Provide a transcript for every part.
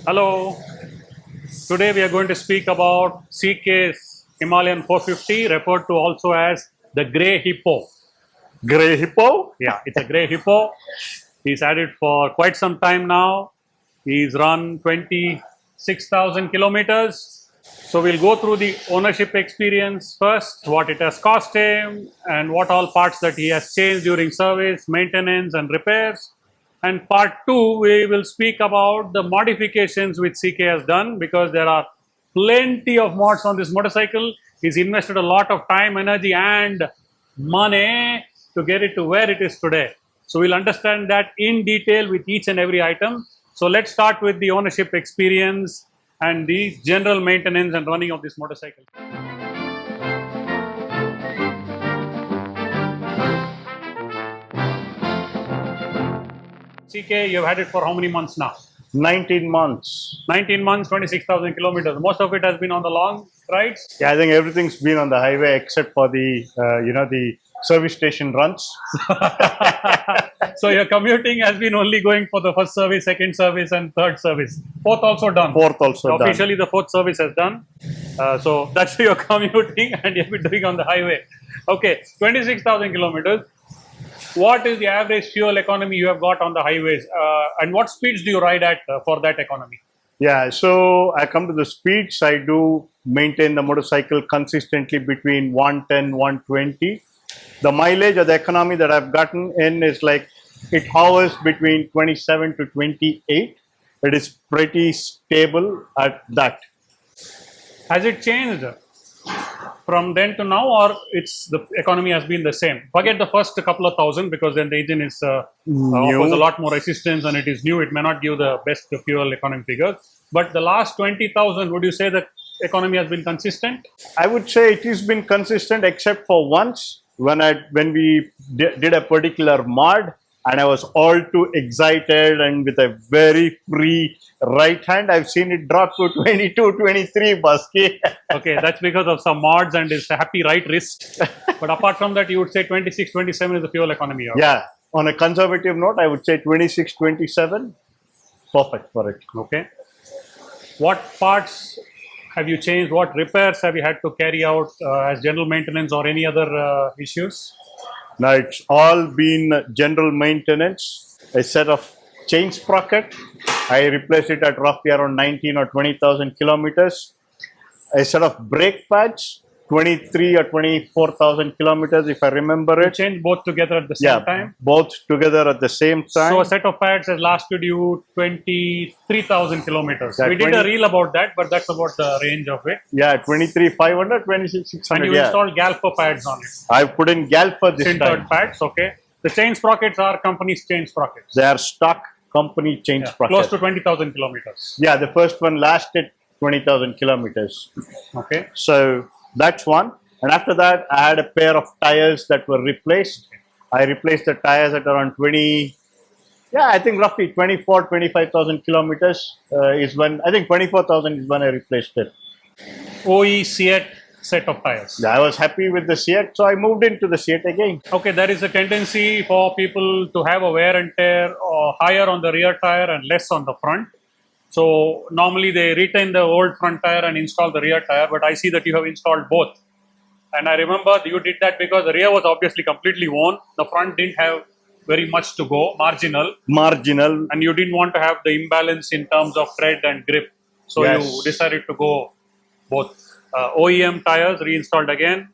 Hello, today we are going to speak about CK's Himalayan 450, referred to also as the Grey Hippo. Grey Hippo? Yeah, it's a Grey Hippo. He's had it for quite some time now. He's run 26,000 kilometers. So we'll go through the ownership experience first, what it has cost him, and what all parts that he has changed during service, maintenance, and repairs. And part 2, we will speak about the modifications which CK has done, because there are plenty of mods on this motorcycle. He's invested a lot of time, energy, and money to get it to where it is today. So we'll understand that in detail with each and every item. So let's start with the ownership experience and the general maintenance and running of this motorcycle. CK, you've had it for how many months now? 19 months. 19 months, 26,000 kilometers. Most of it has been on the long rides. Yeah, I think everything's been on the highway except for the, the service station runs. So your commuting has been only going for the first service, second service, and third service. Fourth also done. Fourth also done. Officially, the fourth service has done. So that's your commuting, and you've been doing on the highway. Okay, 26,000 kilometers. What is the average fuel economy you have got on the highways, and what speeds do you ride at for that economy? Yeah, so I come to the speeds. I do maintain the motorcycle consistently between 110, 120. The mileage or the economy that I've gotten in is like, it hovers between 27 to 28. It is pretty stable at that. Has it changed from then to now, or it's the economy has been the same? Forget the first couple of thousand, because then the engine is offers a lot more resistance and it is new. It may not give the best fuel economy figures. But the last 20,000, would you say that economy has been consistent? I would say it has been consistent, except for once when we did a particular mod, and I was all too excited, and with a very free right hand, I've seen it drop to 22, 23, Basky. Okay, that's because of some mods and his happy right wrist. But apart from that, you would say 26, 27 is the fuel economy. Yeah, on a conservative note, I would say 26, 27, perfect for it. Okay. What parts have you changed? What repairs have you had to carry out as general maintenance or any other issues? Now, it's all been general maintenance. A set of chain sprocket, I replaced it at roughly around 19 or 20,000 kilometers. A set of brake pads, 23 or 24,000 kilometers, if I remember You it. changed both together at the same time? Both together at the same time. So a set of pads has lasted you 23,000 kilometers. Yeah, We did a reel about that, but that's about the range of it. Yeah, 23,500, 26,600. And you installed Galfer pads on it. I put in Galfer this Sintered time. pads, okay. The chain sprockets are company's chain sprockets. They are stock company chain sprockets. Close to 20,000 kilometers. Yeah, the first one lasted 20,000 kilometers. Okay. So that's one. And after that, I had a pair of tires that were replaced. I replaced the tires at around 20, I think roughly 24, 25,000 kilometers is when, I think 24,000 is when I replaced it. OE Seat set of tires. I was happy with the Seat, so I moved into the Seat again. Okay, there is a tendency for people to have a wear and tear or higher on the rear tire and less on the front. So normally they retain the old front tire and install the rear tire, but I see that you have installed both. And I remember you did that because the rear was obviously completely worn. The front didn't have very much to go, marginal. And you didn't want to have the imbalance in terms of tread and grip. So Yes. you decided to go both. OEM tires reinstalled again.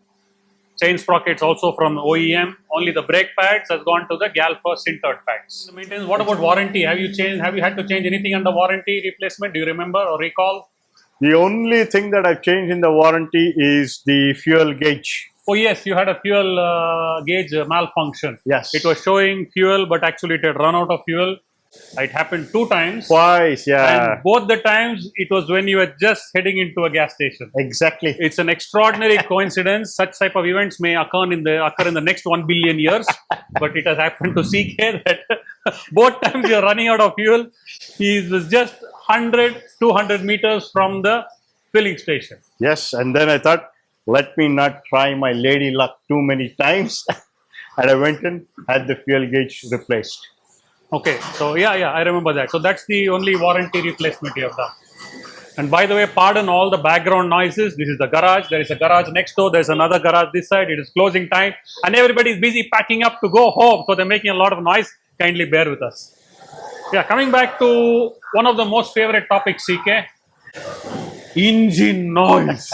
Chain sprockets also from OEM. Only the brake pads has gone to the Galfer sintered pads. The maintenance. What about warranty? Have you had to change anything under warranty replacement? Do you remember or recall? The only thing that I've changed in the warranty is the fuel gauge. Oh yes, you had a fuel gauge malfunction. Yes. It was showing fuel, but actually it had run out of fuel. It happened 2 times. Twice, yeah. And both the times it was when you were just heading into a gas station. Exactly. It's an extraordinary coincidence. Such type of events may occur in the next 1 billion years, but it has happened to CK that both times you're running out of fuel. He was just 100, 200 meters from the filling station. Yes, and then I thought, let me not try my lady luck too many times. And I went and had the fuel gauge replaced. Okay, so yeah, I remember that. So that's the only warranty replacement you have done. And by the way, pardon all the background noises. This is the garage. There is a garage next door. There's another garage this side. It is closing time. And everybody is busy packing up to go home. So they're making a lot of noise. Kindly bear with us. Yeah, coming back to one of the most favorite topics, CK. Engine noise.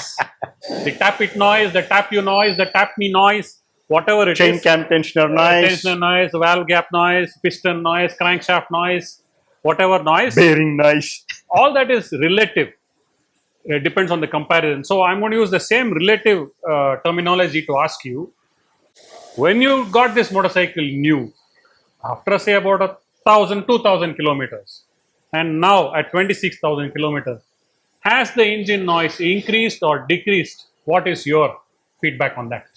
The tap it noise, the tap you noise, the tap me noise, whatever it Chain is. cam tensioner noise, Tensioner noise, valve gap noise, piston noise, crankshaft noise, whatever noise. bearing noise. All that is relative. It depends on the comparison. So I'm going to use the same relative terminology to ask you. When you got this motorcycle new, after say about 2,000 kilometers, and now at 26,000 kilometers, has the engine noise increased or decreased? What is your feedback on that?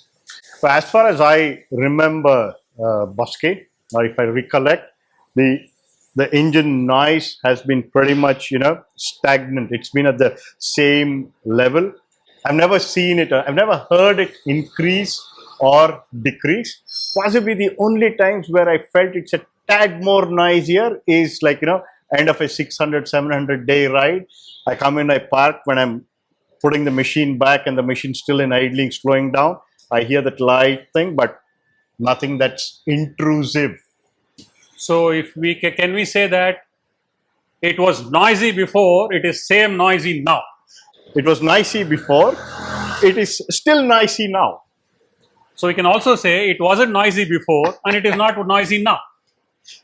So as far as I remember, Boske, or if I recollect, the engine noise has been pretty much, stagnant. It's been at the same level. I've never seen it, I've never heard it increase or decrease. Possibly the only times where I felt it's a tad more noisier is like, end of a 600, 700 day ride. I come in, I park, when I'm putting the machine back and the machine's still in idling, slowing down, I hear that light thing, but nothing that's intrusive. So if we can we say that it was noisy before, it is same noisy now? It was noisy before, it is still noisy now. So we can also say it wasn't noisy before and it is not noisy now.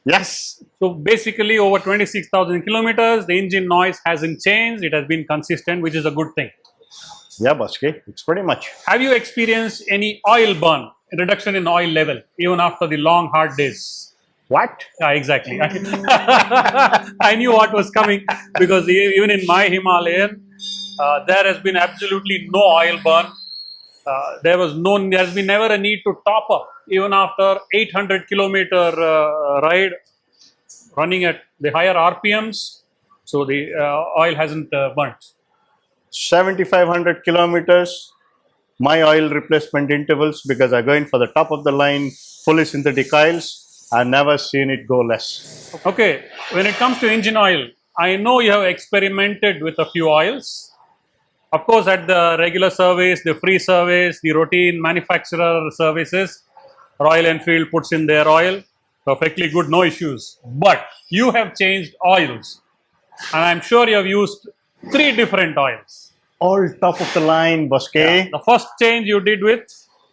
Yes. So basically over 26,000 kilometers, the engine noise hasn't changed. It has been consistent, which is a good thing. Yeah, Boske, it's pretty much. Have you experienced any oil burn, reduction in oil level, even after the long hard days? What? Yeah, exactly. I knew what was coming because even in my Himalayan, there has been absolutely no oil burn. There has been never a need to top up, even after 800 kilometer ride, running at the higher RPMs. So the oil hasn't burnt. 7,500 kilometers, my oil replacement intervals, because I go in for the top of the line, fully synthetic oils, I've never seen it go less. Okay, when it comes to engine oil, I know you have experimented with a few oils. Of course, at the regular service, the free service, the routine manufacturer services, Royal Enfield puts in their oil, perfectly good, no issues. But you have changed oils, and I'm sure you have used 3 different oils. All top of the line, Boske. Yeah. The first change you did with?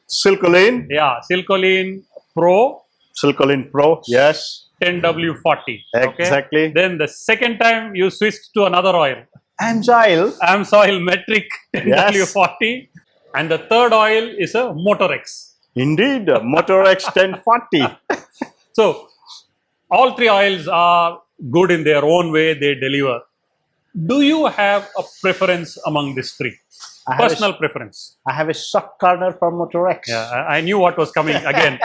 Silcolene. Yeah, Silcolene Pro. Silcolene Pro, yes. 10W40. Exactly. Okay? Then the second time you switched to another oil. AMSOIL Metric 10W40. Yes. And the third oil is a Motorex. Indeed, Motorex 1040. So, all 3 oils are good in their own way, they deliver. Do you have a preference among these 3? Personal preference. I have a soft corner for Motorex. Yeah, I knew what was coming again.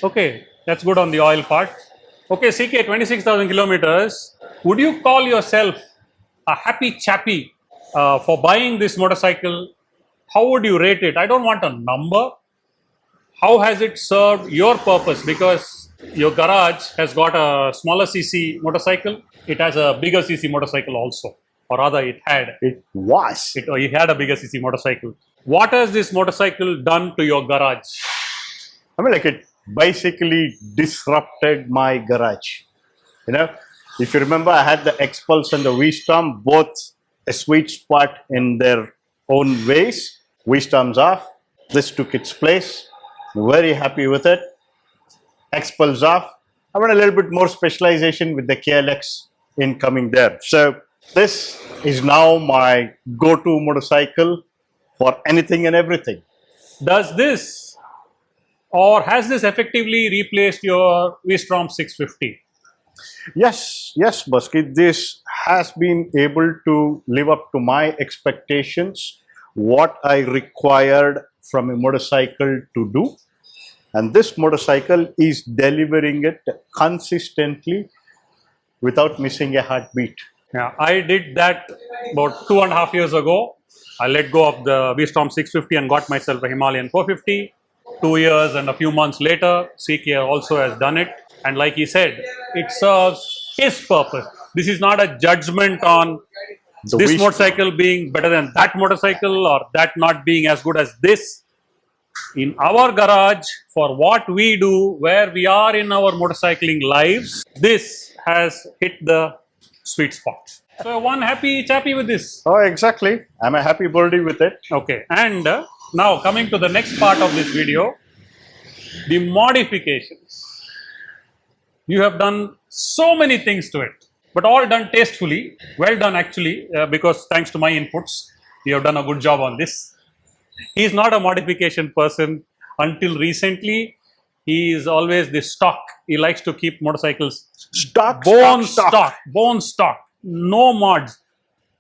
Okay, that's good on the oil part. Okay, CK, 26,000 kilometers. Would you call yourself a happy chappy for buying this motorcycle? How would you rate it? I don't want a number. How has it served your purpose? Because your garage has got a smaller cc motorcycle. It has a bigger cc motorcycle also. Or rather, it had. It was. It had a bigger cc motorcycle. What has this motorcycle done to your garage? I mean, like, it basically disrupted my garage. If you remember, I had the X-Pulse and the V-Strom, both a sweet spot in their own ways. V-Strom's off. This took its place. Very happy with it. X-Pulse off. I want a little bit more specialization with the KLX incoming there. So this is now my go-to motorcycle for anything and everything. Does this or has this effectively replaced your V-Strom 650? Yes, Boske, this has been able to live up to my expectations, what I required from a motorcycle to do. And this motorcycle is delivering it consistently without missing a heartbeat. Yeah, I did that about 2.5 years ago. I let go of the V-Strom 650 and got myself a Himalayan 450. 2 years and a few months later, CK also has done it. And like he said, it serves his purpose. This is not a judgment on this motorcycle being better than that motorcycle or that not being as good as this. In our garage, for what we do, where we are in our motorcycling lives, this has hit the sweet spot. So one happy chappy with this. Oh, exactly. I'm a happy birdie with it. Okay, and now coming to the next part of this video, the modifications. You have done so many things to it, but all done tastefully. Well done actually, because thanks to my inputs, you have done a good job on this. He is not a modification person until recently. He is always the stock. He likes to keep motorcycles bone stock, no mods,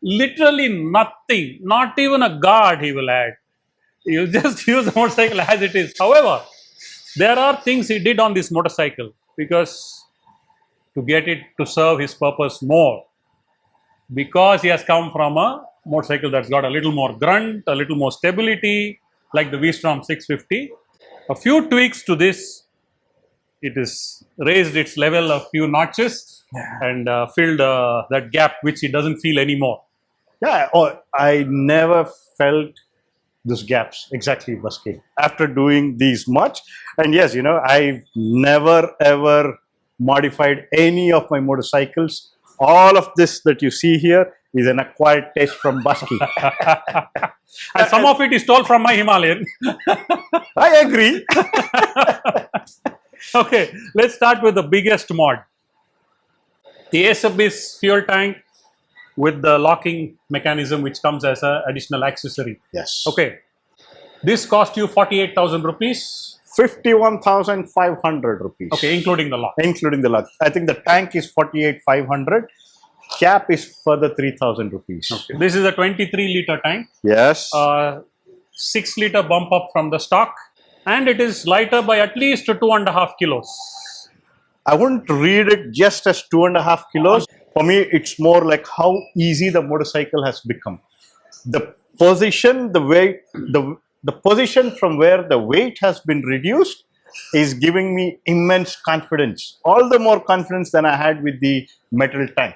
literally nothing, not even a guard he will add. He'll just use the motorcycle as it is. However, there are things he did on this motorcycle because to get it to serve his purpose more, because he has come from a motorcycle that's got a little more grunt, a little more stability, like the V-Strom 650. A few tweaks to this, it is raised its level a few notches and filled that gap which it doesn't feel anymore. Yeah, I never felt these gaps exactly, Baski, after doing these much. And yes, you know, I've never ever modified any of my motorcycles. All of this that you see here is an acquired taste from Baski. And some of it is stole from my Himalayan. I agree. Okay, let's start with the biggest mod. The Ace Abyss fuel tank with the locking mechanism which comes as an additional accessory. Yes. Okay, this cost you 48,000 rupees. 51,500 rupees. Okay, including the lock. Including the lock. I think the tank is 48,500. Cap is further 3,000 rupees. Okay. This is a 23-liter tank. Yes. 6-liter bump up from the stock. And it is lighter by at least 2.5 kilos. I wouldn't read it just as 2.5 kilos. For me, it's more like how easy the motorcycle has become. The position, the weight, the position from where the weight has been reduced is giving me immense confidence. All the more confidence than I had with the metal tank.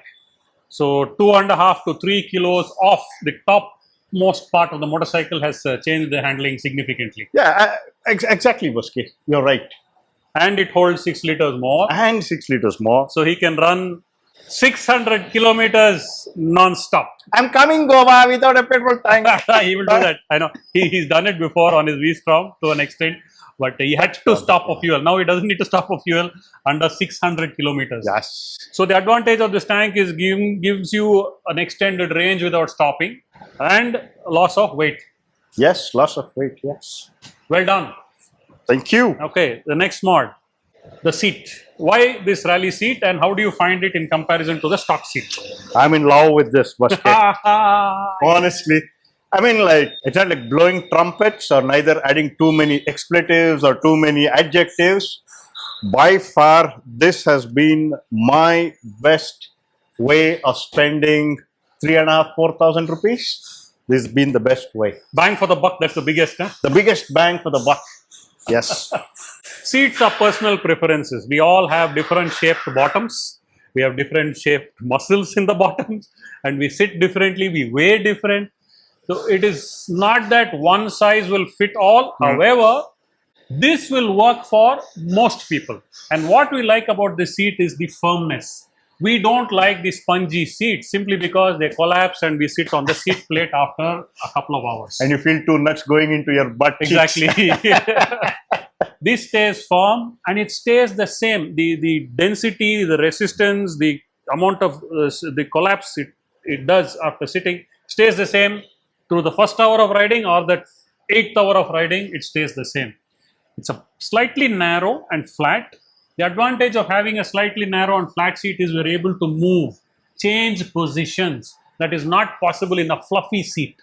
So 2.5 to 3 kilos off the topmost part of the motorcycle has changed the handling significantly. Yeah, exactly, Baski. You're right. And it holds 6 liters more. And 6 liters more. So he can run 600 kilometers non-stop. I'm coming, Goa, without a petrol tank. He will do that. I know. He's done it before on his V-Strom to an extent. But he had to stop for fuel. Now he doesn't need to stop for fuel under 600 kilometers. Yes. So the advantage of this tank is gives you an extended range without stopping and loss of weight. Yes, loss of weight, yes. Well done. Thank you. Okay, the next mod, the seat. Why this rally seat and how do you find it in comparison to the stock seat? I'm in love with this basket. Honestly. I mean, like, it's not like blowing trumpets or neither adding too many expletives or too many adjectives. By far, this has been my best way of spending 3,500, 4,000 rupees. This has been the best way. Bang for the buck, that's the biggest, huh? The biggest bang for the buck. Yes. Seats are personal preferences. We all have different shaped bottoms. We have different shaped muscles in the bottoms. And we sit differently, we weigh different. So it is not that one size will fit all. However, this will work for most people. And what we like about this seat is the firmness. We don't like the spongy seats simply because they collapse and we sit on the seat plate after a couple of hours. And you feel too nuts going into your butt cheeks. Exactly. This stays firm and it stays the same. The density, the resistance, the amount of the collapse it does after sitting stays the same through the first hour of riding or the 8th hour of riding, it stays the same. It's a slightly narrow and flat. The advantage of having a slightly narrow and flat seat is we're able to move, change positions. That is not possible in a fluffy seat.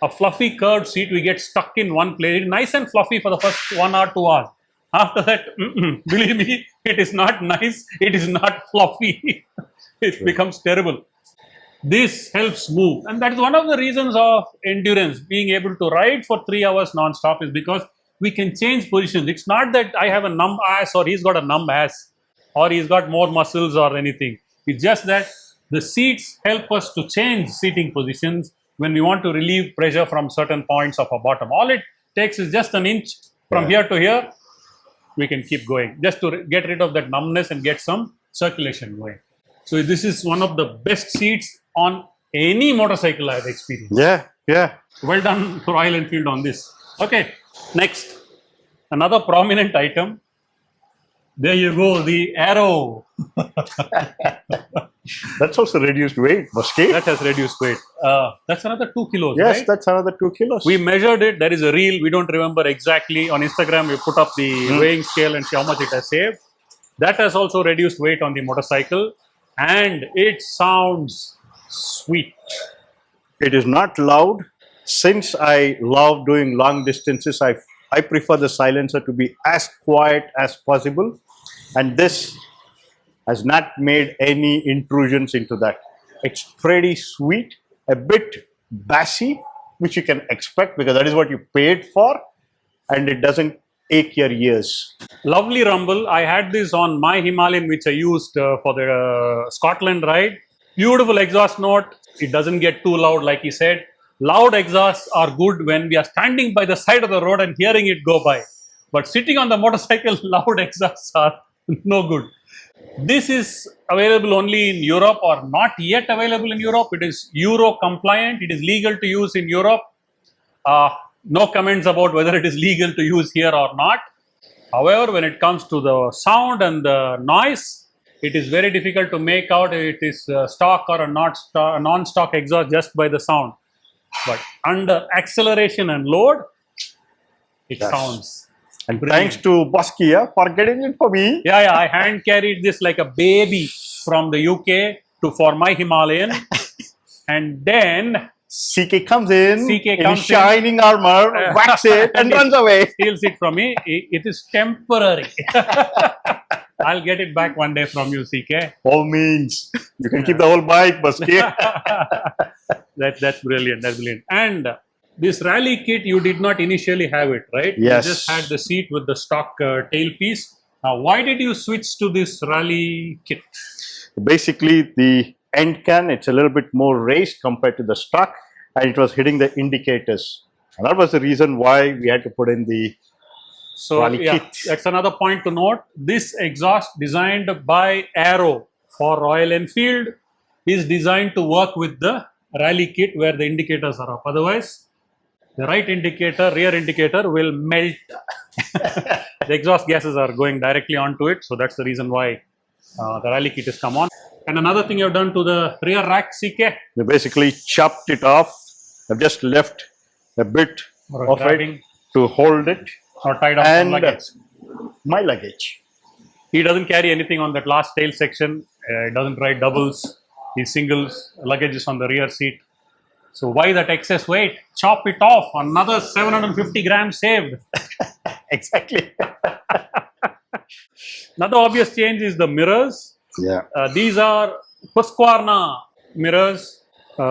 A fluffy curved seat, we get stuck in one place. It's nice and fluffy for the first 1 hour, 2 hours. After that, believe me, it is not nice. It is not fluffy. It becomes terrible. This helps move. And that is one of the reasons of endurance. Being able to ride for 3 hours non-stop is because we can change positions. It's not that I have a numb ass or he's got a numb ass. or he's got more muscles or anything. It's just that the seats help us to change seating positions when we want to relieve pressure from certain points of our bottom. All it takes is just an inch from here to here. We can keep going just to get rid of that numbness and get some circulation going. So this is one of the best seats on any motorcycle I've experienced. Yeah. Well done to Royal Enfield on this. Okay, next, another prominent item. There you go, the arrow. That's also reduced weight, Muski. That has reduced weight. That's another 2 kilos, Yes, right? that's another 2 kilos. We measured it. There is a reel. We don't remember exactly. On Instagram, we put up the weighing scale and see how much it has saved. That has also reduced weight on the motorcycle. And it sounds sweet. It is not loud. Since I love doing long distances, I prefer the silencer to be as quiet as possible. And this has not made any intrusions into that. It's pretty sweet, a bit bassy, which you can expect because that is what you paid for, and it doesn't ache your ears. Lovely rumble. I had this on my Himalayan, which I used for the Scotland ride. Beautiful exhaust note. It doesn't get too loud, like he said. Loud exhausts are good when we are standing by the side of the road and hearing it go by. But sitting on the motorcycle, loud exhausts are no good. This is available only in Europe or not yet available in Europe. It is Euro compliant. It is legal to use in Europe. No comments about whether it is legal to use here or not. However, when it comes to the sound and the noise, it is very difficult to make out if it is stock or a non-stock exhaust just by the sound. But under acceleration and load, it sounds. And brilliant. thanks to Boskia for getting it for me. Yeah, I hand carried this like a baby from the UK for my Himalayan. And then CK comes in comes shining armor, whacks it and runs away. Steals it from me. It is temporary. I'll get it back one day from you, CK. All means. You can keep the whole bike, Boskia. That's brilliant. That's brilliant. And this rally kit, you did not initially have it, right? Yes. You just had the seat with the stock tailpiece. Now, why did you switch to this rally kit? Basically, the end can, it's a little bit more raised compared to the stock, and it was hitting the indicators. And that was the reason why we had to put in the rally kit. That's another point to note. This exhaust designed by Aero for Royal Enfield is designed to work with the rally kit where the indicators are up. Otherwise, the right indicator, rear indicator will melt. The exhaust gases are going directly onto it. So that's the reason why the rally kit has come on. And another thing you've done to the rear rack, CK? We basically chopped it off. I've just left a bit of it to hold it. Or tied up some luggage. My luggage. He doesn't carry anything on that last tail section. He doesn't ride doubles. He singles. Luggage is on the rear seat. So why that excess weight? Chop it off. Another 750 grams saved. Exactly. Another obvious change is the mirrors. Yeah. These are Husqvarna mirrors.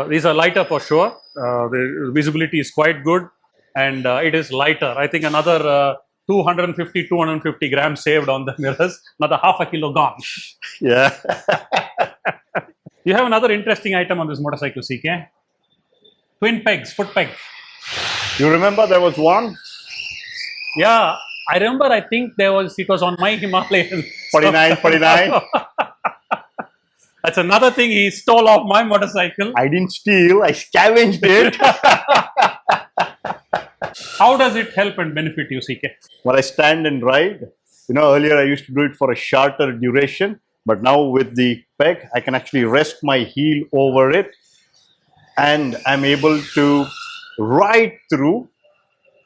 These are lighter for sure. The visibility is quite good. And it is lighter. I think another 250 grams saved on the mirrors. Another half a kilo gone. Yeah. You have another interesting item on this motorcycle, CK. Twin pegs, foot peg. You remember there was one? Yeah, I remember. I think it was on my Himalayan. 49. That's another thing he stole off my motorcycle. I didn't steal. I scavenged it. How does it help and benefit you, CK? When I stand and ride, earlier I used to do it for a shorter duration, but now with the peg, I can actually rest my heel over it and I'm able to ride through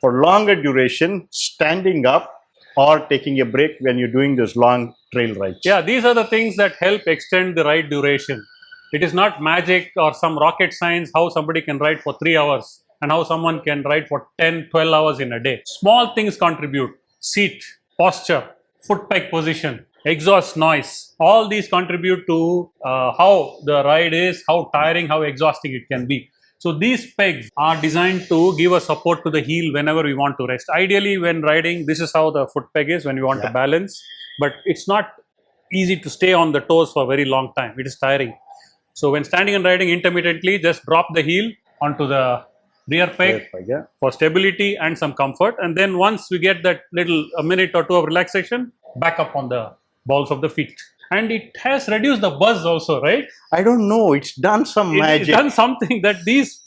for longer duration, standing up or taking a break when you're doing those long trail rides. Yeah, these are the things that help extend the ride duration. It is not magic or some rocket science how somebody can ride for 3 hours and how someone can ride for 10, 12 hours in a day. Small things contribute. Seat, posture, foot peg position, exhaust noise. All these contribute to how the ride is, how tiring, how exhausting it can be. So these pegs are designed to give a support to the heel whenever we want to rest. Ideally, when riding, this is how the foot peg is when we want to balance. But it's not easy to stay on the toes for a very long time. It is tiring. So when standing and riding intermittently, just drop the heel onto the rear peg Yeah. for stability and some comfort. And then once we get that little a minute or two of relaxation, back up on the balls of the feet. And it has reduced the buzz also, right? I don't know. It's done some magic. It's done something that these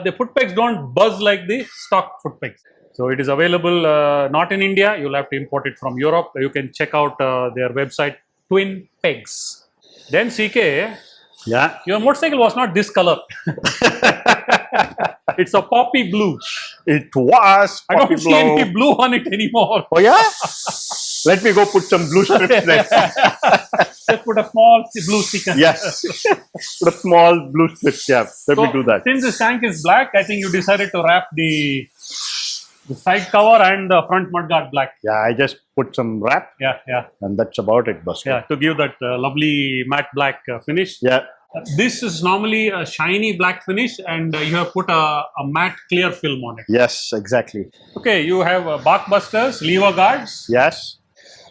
the foot pegs don't buzz like the stock foot pegs. So it is available not in India. You'll have to import it from Europe. You can check out their website, Twin Pegs. Then CK, Yeah. your motorcycle was not this color. It's a poppy blue. It was. I don't poppy see any blue on it anymore. Oh yeah. Let me go put some blue strips there. Just put a small blue sticker. Yes. Put a small blue strip. Yeah. Let me do that. Since this tank is black, I think you decided to wrap the side cover and the front mudguard black. Yeah. I just put some wrap, Yeah. and that's about it, Buster. Yeah, to give that lovely matte black finish. Yeah. This is normally a shiny black finish, and you have put a matte clear film on it. Yes. Exactly. Okay, you have bark busters, lever guards. Yes.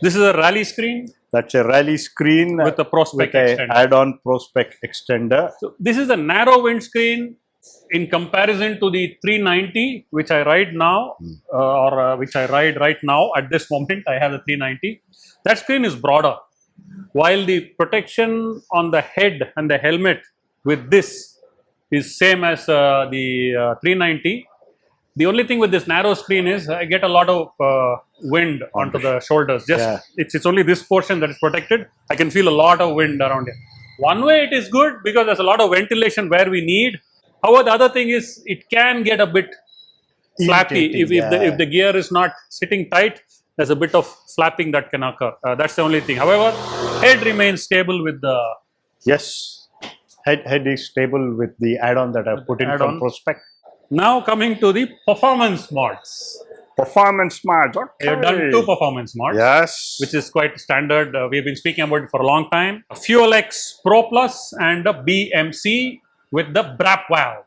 This is a rally screen That's a rally screen with a prospect with a extender. add-on prospect extender. So this is a narrow windscreen in comparison to the 390, which I ride now, which I ride right now at this moment. I have the 390. That screen is broader. While the protection on the head and the helmet with this is same as the 390, the only thing with this narrow screen is I get a lot of wind onto the shoulders. Just it's only this portion that is protected. I can feel a lot of wind around here. One way it is good because there's a lot of ventilation where we need. However, the other thing is it can get a bit flappy if the gear is not sitting tight. There's a bit of flapping that can occur. That's the only thing. However, head remains stable with the Head is stable with the add-on that I've put in from prospect. Now coming to the performance mods. Performance mods. Okay. We have done 2 performance mods. Yes. Which is quite standard. We've been speaking about it for a long time. FuelX Pro Plus and a BMC with the BRAP valve.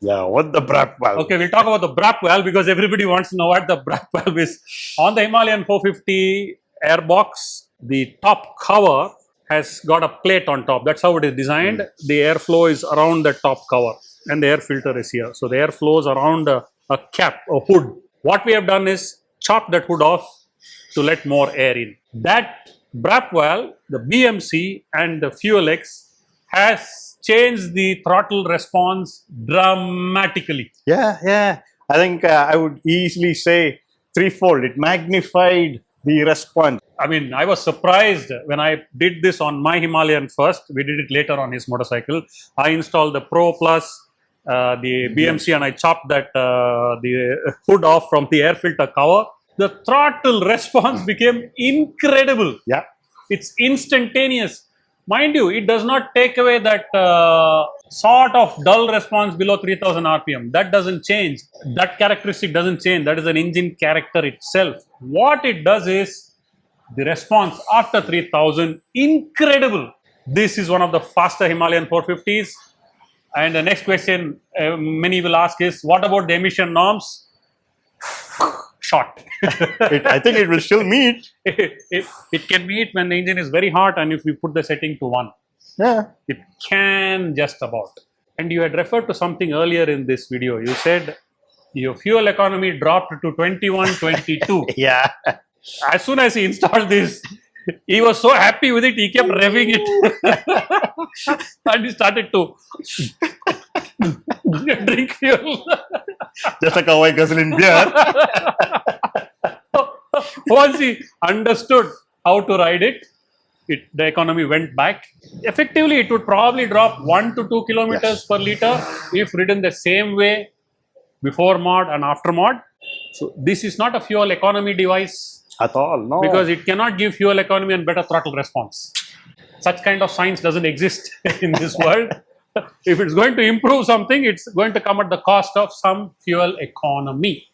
Yeah, what the BRAP valve? Okay, we'll talk about the BRAP valve because everybody wants to know what the BRAP valve is. On the Himalayan 450 airbox, the top cover has got a plate on top. That's how it is designed. The airflow is around the top cover and the air filter is here. So the air flows around a cap, a hood. What we have done is chop that hood off to let more air in. That BRAP valve, the BMC and the FuelX has changed the throttle response dramatically. Yeah. I think I would easily say threefold. It magnified the response. I mean, I was surprised when I did this on my Himalayan first. We did it later on his motorcycle. I installed the Pro Plus, the BMC, and I chopped that the hood off from the air filter cover. The throttle response became incredible. Yeah. It's instantaneous. Mind you, it does not take away that sort of dull response below 3000 RPM. That doesn't change. That characteristic doesn't change. That is an engine character itself. What it does is the response after 3000, incredible. This is one of the faster Himalayan 450s. And the next question many will ask is, what about the emission norms? Short. I think it will still meet. It can meet when the engine is very hot and if we put the setting to 1. Yeah. It can just about. And you had referred to something earlier in this video. You said your fuel economy dropped to 21, 22. Yeah. As soon as he installed this, he was so happy with it, he kept revving it. And he started to drink fuel. Just like a white gasoline beer. Once he understood how to ride it, the economy went back. Effectively, it would probably drop 1 to 2 kilometers per liter if ridden the same way before mod and after mod. So this is not a fuel economy device At all, no. because it cannot give fuel economy and better throttle response. Such kind of science doesn't exist in this world. If it's going to improve something, it's going to come at the cost of some fuel economy.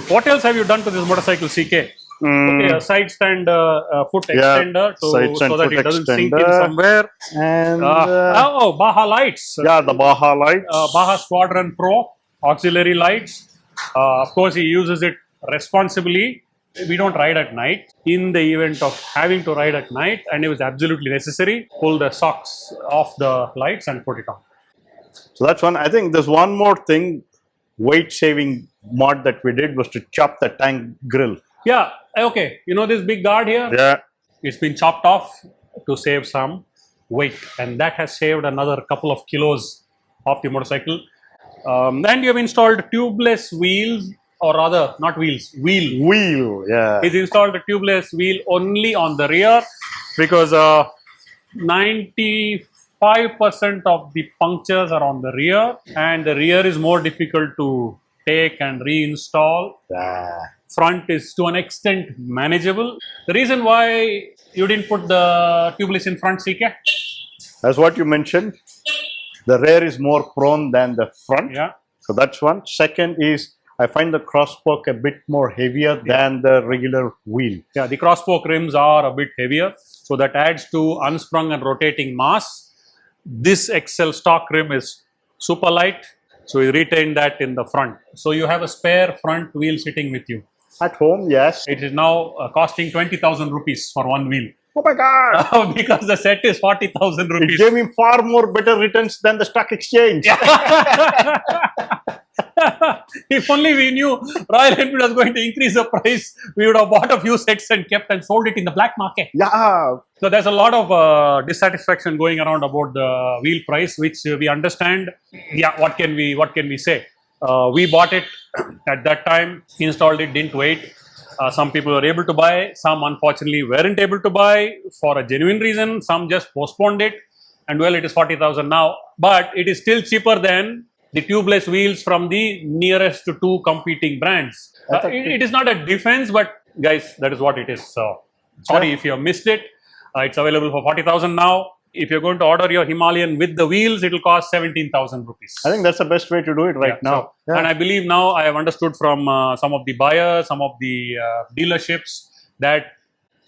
What else have you done to this motorcycle, CK? Okay, a side stand foot extender so that it doesn't sink in somewhere. And Baja lights. yeah, the Baja lights. Baja Squadron Pro auxiliary lights. Of course, he uses it responsibly. We don't ride at night. In the event of having to ride at night, and it was absolutely necessary, pull the socks off the lights and put it on. So that's one. I think there's one more thing, weight saving mod that we did was to chop the tank grill. Yeah, okay. You know this big guard here? Yeah. It's been chopped off to save some weight, and that has saved another couple of kilos of the motorcycle. And you have installed tubeless wheels, or rather, not wheels, wheel. Wheel, yeah. Is installed a tubeless wheel only on the rear because 95% of the punctures are on the rear, and the rear is more difficult to take and reinstall. Yeah. Front is to an extent manageable. The reason why you didn't put the tubeless in front, CK? That's what you mentioned. The rear is more prone than the front. Yeah. So that's one. Second is I find the crosspoke a bit more heavier than the regular wheel. Yeah, the crosspoke rims are a bit heavier, so that adds to unsprung and rotating mass. This XL stock rim is super light, so you retain that in the front. So you have a spare front wheel sitting with you. At home, yes. It is now costing 20,000 rupees for one wheel. Oh my God! Because the set is 40,000 It rupees. gave me far more better returns than the stock exchange. If only we knew Royal Enfield was going to increase the price, we would have bought a few sets and kept and sold it in the black market. Yeah. So there's a lot of dissatisfaction going around about the wheel price, which we understand. Yeah, what can we say? We bought it at that time, installed it, didn't wait. Some people were able to buy, some unfortunately weren't able to buy for a genuine reason. Some just postponed it, and well, it is 40,000 now. But it is still cheaper than the tubeless wheels from the nearest to two competing brands. It is not a defense, but guys, that is what it is. So sorry if you have missed it. It's available for 40,000 now. If you're going to order your Himalayan with the wheels, it will cost 17,000 rupees. I think that's the best way to do it right now. So, and I believe now I have understood from some of the buyers, some of the dealerships, that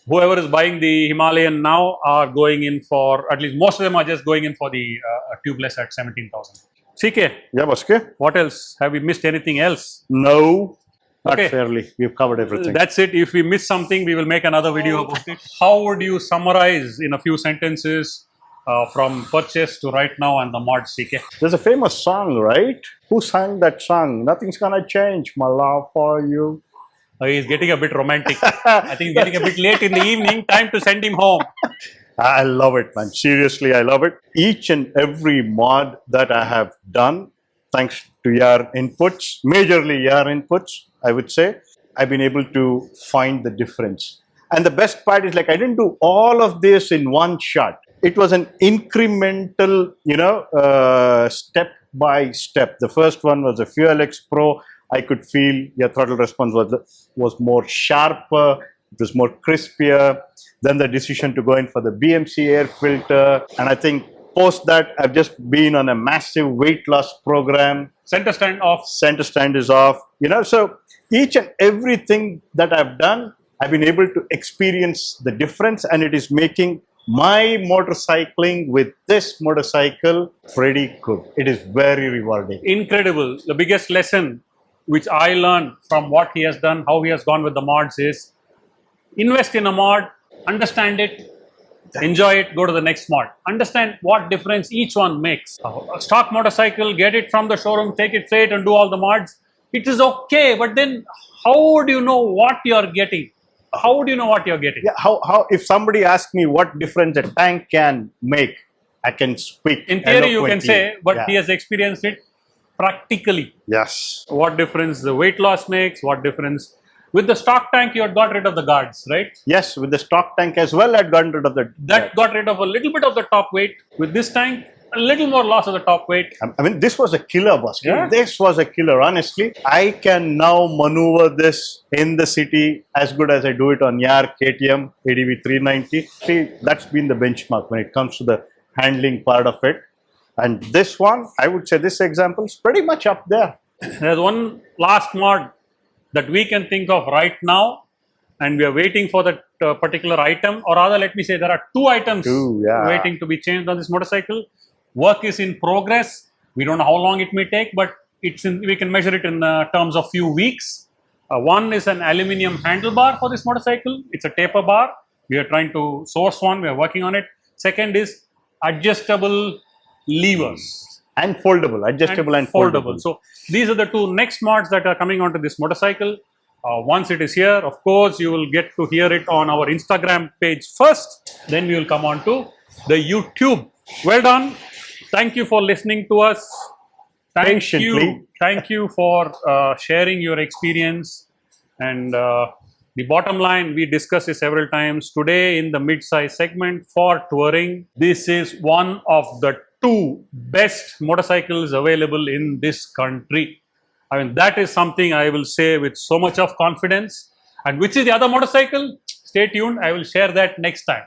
whoever is buying the Himalayan now are going in for, at least most of them are just going in for the tubeless at 17,000. CK, Yeah, Baske? what else? Have we missed anything else? No, not Okay. fairly. We've covered everything. That's it. If we miss something, we will make another video about it. How would you summarize in a few sentences from purchase to right now and the mod, CK? There's a famous song, right? Who sang that song? Nothing's gonna change, my love for you. He's getting a bit romantic. I think he's getting a bit late in the evening. Time to send him home. I love it, man. Seriously, I love it. Each and every mod that I have done, thanks to your inputs, majorly your inputs, I would say, I've been able to find the difference. And the best part is, like, I didn't do all of this in one shot. It was an incremental, step by step. The first one was the FuelX Pro. I could feel your throttle response was more sharper, it was more crispier. Then the decision to go in for the BMC air filter. And I think post that, I've just been on a massive weight loss program. Center stand off. Center stand is off. So each and everything that I've done, I've been able to experience the difference, and it is making my motorcycling with this motorcycle pretty good. It is very rewarding. Incredible. The biggest lesson which I learned from what he has done, how he has gone with the mods, is invest in a mod, understand it, enjoy it, go to the next mod. Understand what difference each one makes. A stock motorcycle, get it from the showroom, take it straight and do all the mods. It is okay, but then how would you know what you are getting? How would you know what you're getting? Yeah, how if somebody asks me what difference a tank can make, I can speak. In theory, you can eloquently. say, but Yeah. he has experienced it practically. Yes. What difference the weight loss makes, what difference. With the stock tank, you had got rid of the guards, right? Yes, with the stock tank as well, I'd gotten rid of the. That got rid of a little bit of the top weight. With this tank, a little more loss of the top weight. I mean, this was a killer, boss. Yeah. This was a killer. Honestly, I can now maneuver this in the city as good as I do it on your KTM ADV 390. See, that's been the benchmark when it comes to the handling part of it. And this one, I would say this example is pretty much up there. There's one last mod that we can think of right now, and we are waiting for that particular item, or rather, let me say there are two items waiting to be changed on this motorcycle. Work is in progress. We don't know how long it may take, but we can measure it in terms of few weeks. One is an aluminium handlebar for this motorcycle. It's a taper bar. We are trying to source one. We are working on it. Second is adjustable levers. And foldable, adjustable and foldable. So these are the two next mods that are coming onto this motorcycle. Once it is here, of course, you will get to hear it on our Instagram page first. Then we will come on to the YouTube. Well done. Thank you for listening to us. Thank you for sharing your experience. And the bottom line, we discussed it several times today in the mid-size segment for touring. This is one of the two best motorcycles available in this country. I mean, that is something I will say with so much of confidence. And which is the other motorcycle? Stay tuned. I will share that next time.